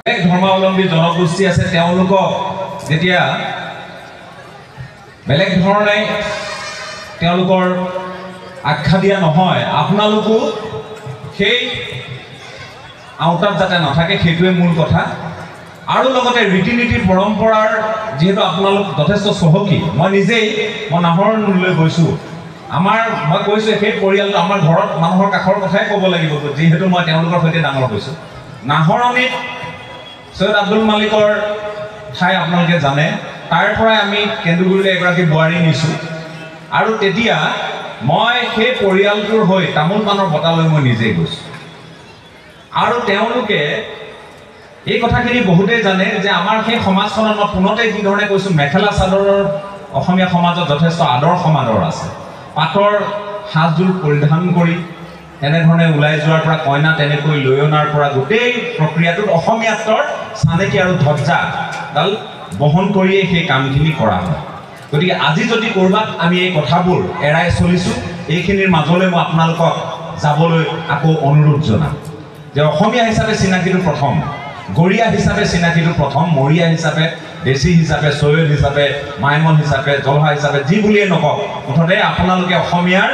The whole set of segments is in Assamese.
এক ধৰ্মাৱলম্বী জনগোষ্ঠী আছে, তেওঁলোকক যেতিয়া বেলেগ ধৰণে তেওঁলোকৰ আখ্যা দিয়া নহয়, আপোনালোকো সেই আওতাত যাতে নাথাকে সেইটোৱে মূল কথা। আৰু লগতে ৰীতি নীতি পৰম্পৰাৰ যিহেতু আপোনালোক যথেষ্ট চহকী, মই নিজেই নাহৰণলৈ গৈছোঁ। মই কৈছোঁ সেই পৰিয়ালটো আমাৰ ঘৰত মানুহৰ কাষৰ কথাই ক'ব লাগিব, যিহেতু মই তেওঁলোকৰ সৈতে ডাঙৰ হৈছোঁ। নাহৰণিত সৈয়দ আব্দুল মালিকৰ ঠাই আপোনালোকে জানে, তাৰ পৰাই আমি কেন্দুগুৰিলৈ এগৰাকী বোৱাৰী নিছোঁ। আৰু তেতিয়া মই সেই পৰিয়ালটোৰ হৈ তামোল পাণৰ বটালৈ মই নিজেই গৈছোঁ। আৰু তেওঁলোকে এই কথাখিনি বহুতেই জানে যে আমাৰ সেই সমাজখনত মই পুনতে যি ধৰণে কৈছোঁ, মেখেলা চাদৰৰ অসমীয়া সমাজত যথেষ্ট আদৰ সমাদৰ আছে। পাটৰ সাজযোৰ পৰিধান কৰি তেনেধৰণে ওলাই যোৱাৰ পৰা কইনা তেনেকৈ লৈ অনাৰ পৰা গোটেই প্ৰক্ৰিয়াটোত অসমীয়াত্বৰ চানেকি আৰু ধ্বজাডাল বহন কৰিয়েই সেই কামখিনি কৰা হয়। গতিকে আজি যদি ক'ৰবাত আমি এই কথাবোৰ এৰাই চলিছোঁ, এইখিনিৰ মাজলৈ মই আপোনালোকক যাবলৈ আকৌ অনুৰোধ জনাম যে অসমীয়া হিচাপে চিনাকিটো প্ৰথম, গৰীয়া হিচাপে চিনাকিটো প্ৰথম, মৰীয়া হিচাপে, দেশী হিচাপে, চৈয়দ হিচাপে, মাইমন হিচাপে, জলহা হিচাপে, যি বুলিয়ে নকওক, মুঠতে আপোনালোকে অসমীয়াৰ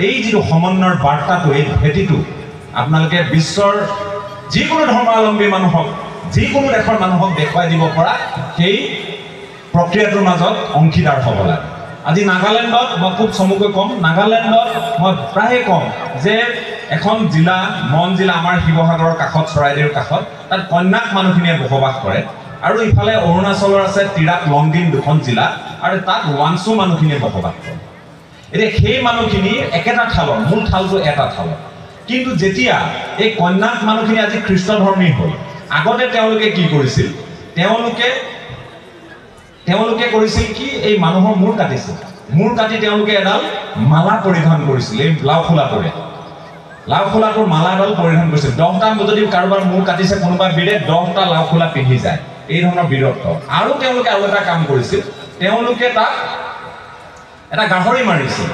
এই যিটো সমন্বয়ৰ বাৰ্তাটো, এই ভেটিটো আপোনালোকে বিশ্বৰ যিকোনো ধৰ্মাৱলম্বী মানুহক, যিকোনো দেশৰ মানুহক দেখুৱাই দিব পৰা সেই প্ৰক্ৰিয়াটোৰ মাজত অংশীদাৰ হ'ব লাগে। আজি নাগালেণ্ডত মই খুব চমুকৈ ক'ম, নাগালেণ্ডত মই প্ৰায়ে ক'ম যে এখন জিলা, মন জিলা আমাৰ শিৱসাগৰৰ কাষত, চৰাইদেউৰ কাষত, তাত কন্যাক মানুহখিনিয়ে বসবাস কৰে। আৰু ইফালে অৰুণাচলৰ আছে তিৰাপ, লংডিং দুখন জিলা, আৰু তাত ওৱাংচু মানুহখিনিয়ে বসবাস কৰে। এতিয়া সেই মানুহখিনি একেটা থালৰ, মূল থালটো এটা থালৰ। কিন্তু যেতিয়া এই কন্যাক মানুহখিনি আজি খ্ৰীষ্টধৰ্মী হ'ল, আগতে তেওঁলোকে কি কৰিছিল? তেওঁলোকে কৰিছিল কি? এই মানুহৰ মূৰ কাটিছিল। মূৰ কাটি তেওঁলোকে এডাল মালা পৰিধান কৰিছিল, এই লাওখোলাটোৰ মালাডাল পৰিধান কৰিছিল। 10টা যদি কাৰোবাৰ মূৰ কাটিছে কোনোবা বীৰে, 10টা লাওখোলা পিন্ধি যায়, এই ধৰণৰ বীৰত্ব। আৰু তেওঁলোকে আৰু এটা কাম কৰিছিল, তেওঁলোকে তাক এটা গাহৰি মাৰিছিল,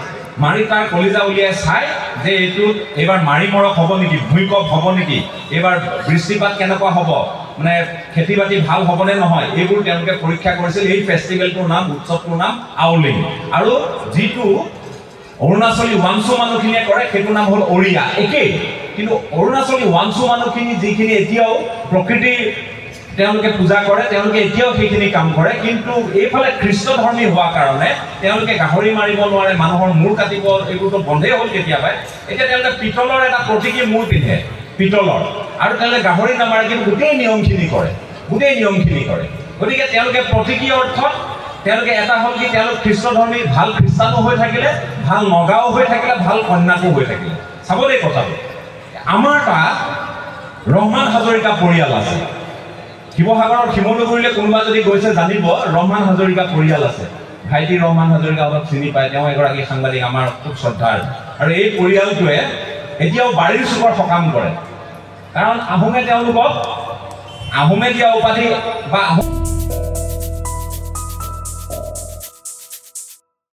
মাৰি তাৰ কলিজা উলিয়াই চাই যে এইটো এইবাৰ মাৰি মৰক হ'ব নেকি, ভূঁইকঁপ হ'ব নেকি, এইবাৰ বৃষ্টিপাত কেনেকুৱা হ'ব, মানে খেতি বাতি ভাল হ'বনে নহয়, এইবোৰ তেওঁলোকে পৰীক্ষা কৰিছিল। এই ফেষ্টিভেলটোৰ নাম, উৎসৱটোৰ নাম আউলিং। আৰু যিটো অৰুণাচলী ওৱাংচু মানুহখিনিয়ে কৰে সেইটোৰ নাম হ'ল অৰিয়া, একেই। কিন্তু অৰুণাচলী ওৱাংচু মানুহখিনি যিখিনি এতিয়াও প্ৰকৃতিৰ তেওঁলোকে পূজা কৰে, তেওঁলোকে এতিয়াও সেইখিনি কাম কৰে। কিন্তু এইফালে খ্ৰীষ্টধৰ্মী হোৱাৰ কাৰণে তেওঁলোকে গাহৰি মাৰিব নোৱাৰে, মানুহৰ মূৰ কাটিব, এইবোৰতো বন্ধেই হ'ল কেতিয়াবাই। এতিয়া তেওঁলোকে পিতলৰ এটা প্ৰতীকী মূৰ পিন্ধে, পিতলৰ, আৰু তেওঁলোকে গাহৰি নামাৰে, কিন্তু গোটেই নিয়মখিনি কৰে। গতিকে তেওঁলোকে প্ৰতীকী অৰ্থত তেওঁলোকে এটা হ'ল কি, তেওঁলোক খ্ৰীষ্টধৰ্মী, ভাল খ্ৰীষ্টানো হৈ থাকিলে, ভাল নগাও হৈ থাকিলে, ভাল কন্যাকো হৈ থাকিলে। চাব দেই কথাটো, আমাৰ তাত ৰহমান হাজৰিকা পৰিয়াল আছে। শিৱসাগৰৰ শিমলুগুৰিলৈ কোনোবা যদি গৈছে জানিব, ৰহমান হাজৰিকা পৰিয়াল আছে। ভাইটি ৰহমান হাজৰিকা অলপ চিনি পায়, তেওঁ এগৰাকী সাংবাদিক, আমাৰ খুব শ্ৰদ্ধাৰ। আৰু এই পৰিয়ালটোৱে এতিয়াও বাৰীৰ চুকৰ সকাম কৰে, কাৰণ আহোমে তেওঁলোকক আহোমে দিয়া উপাধি বা